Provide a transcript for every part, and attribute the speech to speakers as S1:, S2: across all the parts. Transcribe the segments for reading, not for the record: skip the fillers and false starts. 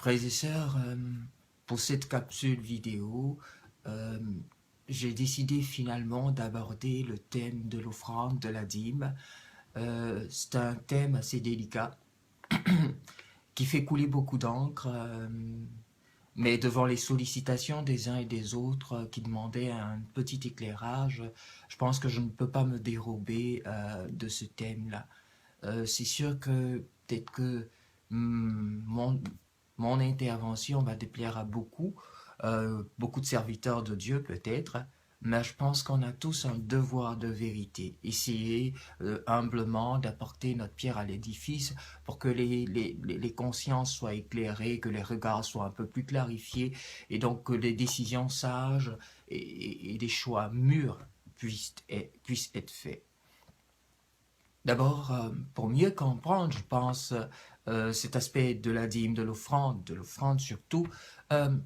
S1: Frères et sœurs, pour cette capsule vidéo, euh, j'ai décidé finalement d'aborder le thème de l'offrande, de la dîme. C'est un thème assez délicat qui fait couler beaucoup d'encre, mais devant les sollicitations des uns et des autres qui demandaient un petit éclairage, je pense que je ne peux pas me dérober de ce thème-là. C'est sûr que peut-être que mon intervention va déplaire à beaucoup de serviteurs de Dieu peut-être, mais je pense qu'on a tous un devoir de vérité. Essayer humblement d'apporter notre pierre à l'édifice pour que les consciences soient éclairées, que les regards soient un peu plus clarifiés et donc que les décisions sages et des choix mûrs puissent être faits. D'abord, pour mieux comprendre, je pense, cet aspect de la dîme, de l'offrande surtout, euh,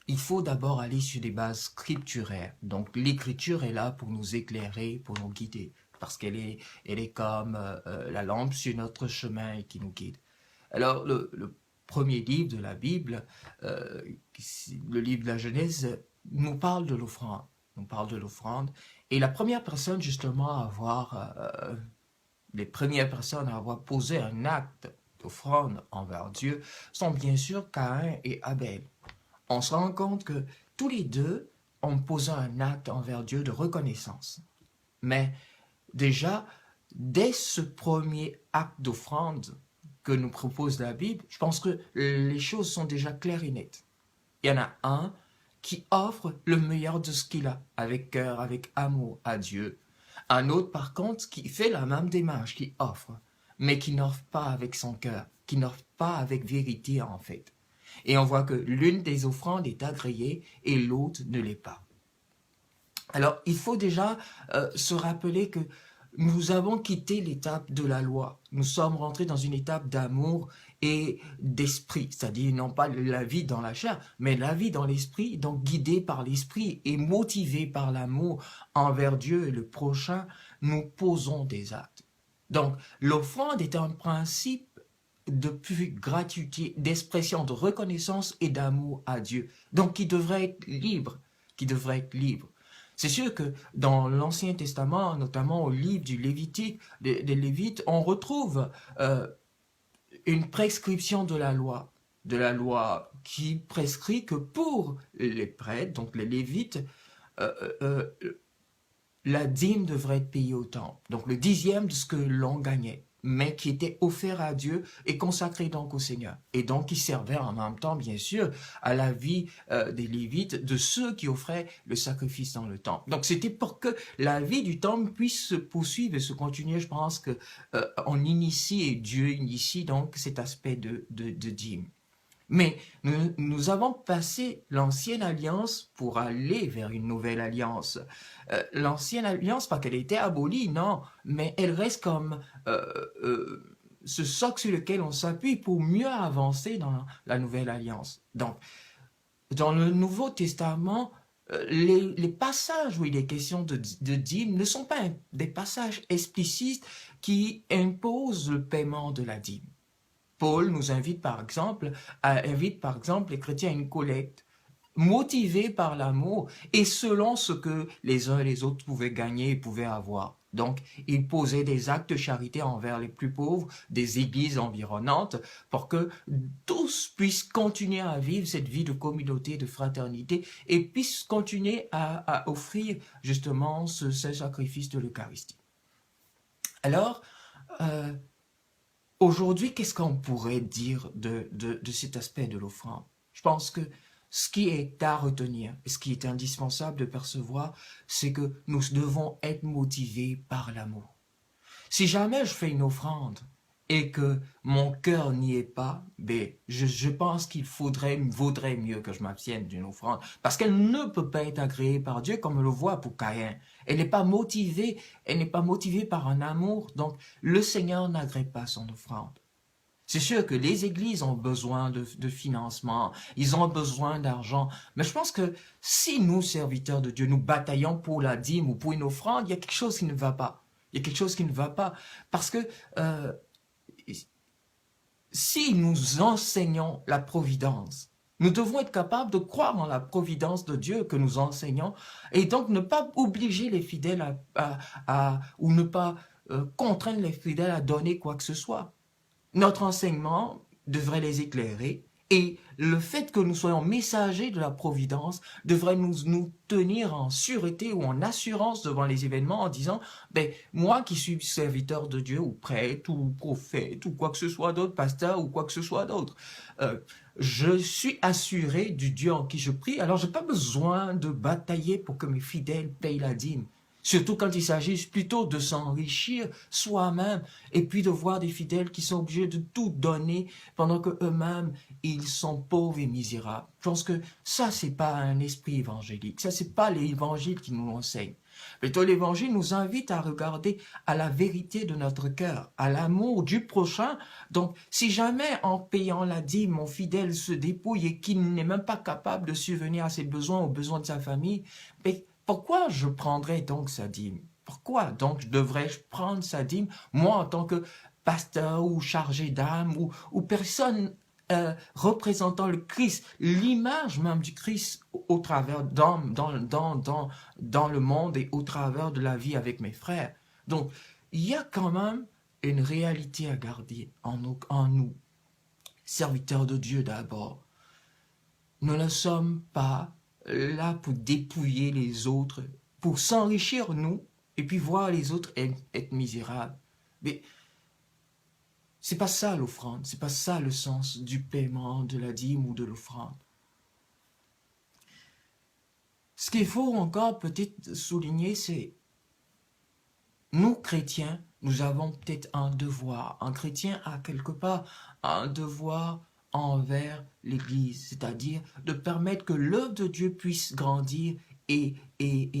S1: il faut d'abord aller sur des bases scripturaires. Donc l'écriture est là pour nous éclairer, pour nous guider, parce elle est comme la lampe sur notre chemin et qui nous guide. Alors le premier livre de la Bible, euh, le livre de la Genèse, nous parle de l'offrande. Nous parle de l'offrande. Et la première personne justement à avoir les premières personnes à avoir posé un acte d'offrande envers Dieu sont bien sûr Caïn et Abel. On se rend compte que tous les deux ont posé un acte envers Dieu de reconnaissance. Mais déjà, dès ce premier acte d'offrande que nous propose la Bible, je pense que les choses sont déjà claires et nettes. Il y en a un qui offre le meilleur de ce qu'il a, avec cœur, avec amour à Dieu. Un autre, par contre, qui fait la même démarche, qui offre, mais qui n'offre pas avec son cœur, qui n'offre pas avec vérité en fait. Et on voit que l'une des offrandes est agréée et l'autre ne l'est pas. Alors, il faut déjà se rappeler que nous avons quitté l'étape de la loi. Nous sommes rentrés dans une étape d'amour et d'esprit, c'est-à-dire non pas la vie dans la chair, mais la vie dans l'esprit, donc guidé par l'esprit et motivé par l'amour envers Dieu et le prochain, nous posons des actes. Donc, l'offrande est un principe de pure gratuité, d'expression de reconnaissance et d'amour à Dieu. Donc, qui devrait être libre, qui devrait être libre. C'est sûr que dans l'Ancien Testament, notamment au livre du Lévitique, des Lévites, on retrouve une prescription de la loi qui prescrit que pour les prêtres, donc les Lévites, euh, euh, la dîme devrait être payée au temple. Donc le dixième de ce que l'on gagnait, mais qui était offert à Dieu et consacré donc au Seigneur. Et donc qui servait en même temps, bien sûr, à la vie des Lévites, de ceux qui offraient le sacrifice dans le temple. Donc c'était pour que la vie du temple puisse se poursuivre et se continuer. Je pense que on initie, et Dieu initie donc cet aspect de dîme. Mais nous avons passé l'ancienne alliance pour aller vers une nouvelle alliance. L'ancienne alliance, pas qu'elle ait été abolie, non, mais elle reste comme ce socle sur lequel on s'appuie pour mieux avancer dans la nouvelle alliance. Donc, dans le Nouveau Testament, les passages où il est question de dîme ne sont pas des passages explicites qui imposent le paiement de la dîme. Paul nous invite par exemple les chrétiens à une collecte, motivés par l'amour et selon ce que les uns et les autres pouvaient gagner et pouvaient avoir. Donc, il posait des actes de charité envers les plus pauvres des églises environnantes pour que tous puissent continuer à vivre cette vie de communauté, de fraternité et puissent continuer à offrir justement ce sacrifice de l'Eucharistie. Alors, euh, aujourd'hui, qu'est-ce qu'on pourrait dire de cet aspect de l'offrande? Je pense que ce qui est à retenir, et ce qui est indispensable de percevoir, c'est que nous devons être motivés par l'amour. Si jamais je fais une offrande et que mon cœur n'y est pas, ben, je pense qu'il vaudrait mieux que je m'abstienne d'une offrande. Parce qu'elle ne peut pas être agréée par Dieu comme on le voit pour Caïn. Elle n'est pas motivée par un amour, donc le Seigneur n'agrée pas son offrande. C'est sûr que les églises ont besoin de financement, ils ont besoin d'argent, mais je pense que si nous, serviteurs de Dieu, nous bataillons pour la dîme ou pour une offrande, il y a quelque chose qui ne va pas. Il y a quelque chose qui ne va pas. Parce que si nous enseignons la providence, nous devons être capables de croire en la providence de Dieu que nous enseignons et donc ne pas obliger les fidèles ou ne pas contraindre les fidèles à donner quoi que ce soit. Notre enseignement devrait les éclairer et le fait que nous soyons messagers de la providence devrait nous tenir en sûreté ou en assurance devant les événements en disant, ben, moi qui suis serviteur de Dieu ou prêtre ou prophète ou quoi que ce soit d'autre, pasteur ou quoi que ce soit d'autre, euh, je suis assuré du Dieu en qui je prie, alors je n'ai pas besoin de batailler pour que mes fidèles payent la dîme. Surtout quand il s'agit plutôt de s'enrichir soi-même et puis de voir des fidèles qui sont obligés de tout donner pendant que eux-mêmes ils sont pauvres et misérables. Je pense que ça, c'est pas un esprit évangélique. Ça, c'est pas l'évangile qui nous enseigne. Plutôt, l'évangile nous invite à regarder à la vérité de notre cœur, à l'amour du prochain. Donc, si jamais en payant la dîme, mon fidèle se dépouille et qu'il n'est même pas capable de subvenir à ses besoins, aux besoins de sa famille, mais pourquoi je prendrais donc sa dîme? Pourquoi donc devrais-je prendre sa dîme, moi en tant que pasteur ou chargé d'âme ou personne représentant le Christ, l'image même du Christ au travers dans le monde et au travers de la vie avec mes frères. Donc, il y a quand même une réalité à garder en nous, serviteurs de Dieu d'abord. Nous ne sommes pas là pour dépouiller les autres, pour s'enrichir nous, et puis voir les autres être misérables. Mais c'est pas ça l'offrande, c'est pas ça le sens du paiement de la dîme ou de l'offrande. Ce qu'il faut encore peut-être souligner, c'est nous chrétiens, nous avons peut-être un devoir. Un chrétien a quelque part un devoir envers l'Église, c'est-à-dire de permettre que l'œuvre de Dieu puisse grandir et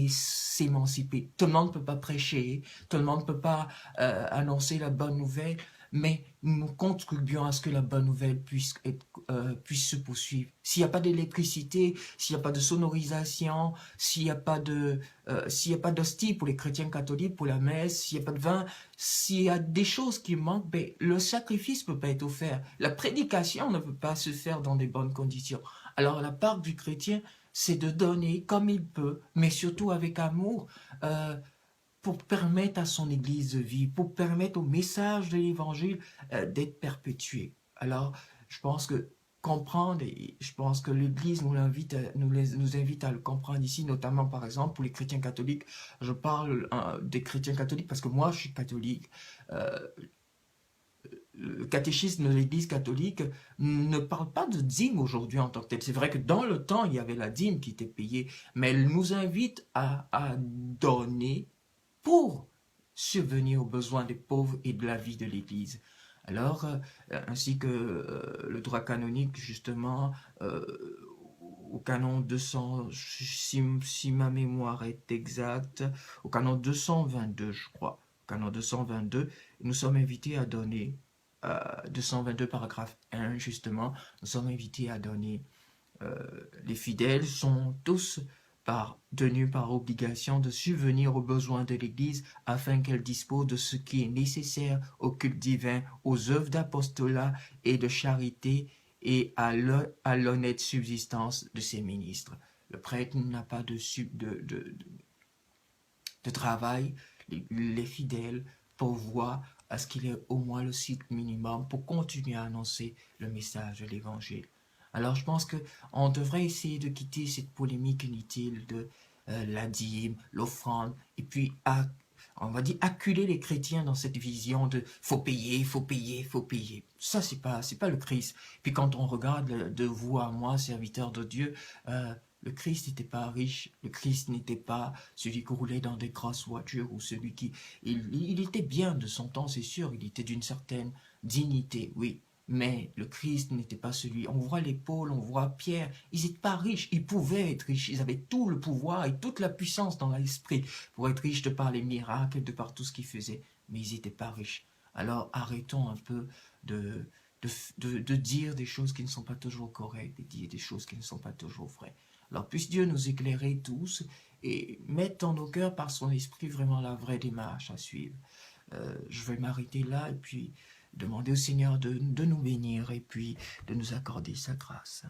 S1: s'émanciper. Tout le monde ne peut pas prêcher, tout le monde ne peut pas annoncer la bonne nouvelle, mais nous contribuons à ce que la bonne nouvelle puisse se poursuivre. S'il n'y a pas d'électricité, s'il n'y a pas de sonorisation, s'il n'y a pas d'hostie pour les chrétiens catholiques, pour la messe, s'il n'y a pas de vin, s'il y a des choses qui manquent, ben, le sacrifice ne peut pas être offert. La prédication ne peut pas se faire dans des bonnes conditions. Alors la part du chrétien, c'est de donner comme il peut, mais surtout avec amour, pour permettre à son Église de vivre, pour permettre au message de l'Évangile d'être perpétué. Alors, je pense que comprendre, et je pense que l'Église nous invite à le comprendre ici, notamment par exemple pour les chrétiens catholiques. Je parle des chrétiens catholiques parce que moi je suis catholique. Euh, le catéchisme de l'Église catholique ne parle pas de dîme aujourd'hui en tant que tel. C'est vrai que dans le temps, il y avait la dîme qui était payée, mais elle nous invite à donner pour subvenir aux besoins des pauvres et de la vie de l'Église. Alors, ainsi que le droit canonique, justement, euh, au canon 200, si ma mémoire est exacte, au canon 222, je crois, au canon 222, nous sommes invités à donner, 222 paragraphe 1, justement, nous sommes invités à donner les fidèles sont tous tenus par obligation de subvenir aux besoins de l'Église afin qu'elle dispose de ce qui est nécessaire au culte divin, aux œuvres d'apostolat et de charité et à l'honnête subsistance de ses ministres. Le prêtre n'a pas de travail, les fidèles pourvoient à ce qu'il ait au moins le cycle minimum pour continuer à annoncer le message de l'Évangile. Alors je pense qu'on devrait essayer de quitter cette polémique inutile de la dîme, l'offrande, et puis on va dire acculer les chrétiens dans cette vision de faut payer, faut payer, faut payer. Ça c'est pas le Christ. Puis quand on regarde de vous à moi, serviteurs de Dieu, le Christ n'était pas riche, le Christ n'était pas celui qui roulait dans des grosses voitures ou celui qui... Il était bien de son temps, c'est sûr, il était d'une certaine dignité, oui. Mais le Christ n'était pas celui. On voit les Paul, on voit Pierre, ils n'étaient pas riches, ils pouvaient être riches, ils avaient tout le pouvoir et toute la puissance dans l'esprit pour être riches de par les miracles, de par tout ce qu'ils faisaient, mais ils n'étaient pas riches. Alors arrêtons un peu de, de dire des choses qui ne sont pas toujours correctes, de dire des choses qui ne sont pas toujours vraies. Alors puisse Dieu nous éclairer tous et mettre dans nos cœurs par son esprit vraiment la vraie démarche à suivre. Je vais m'arrêter là et puis demander au Seigneur de nous bénir. bénir et puis de nous accorder sa grâce.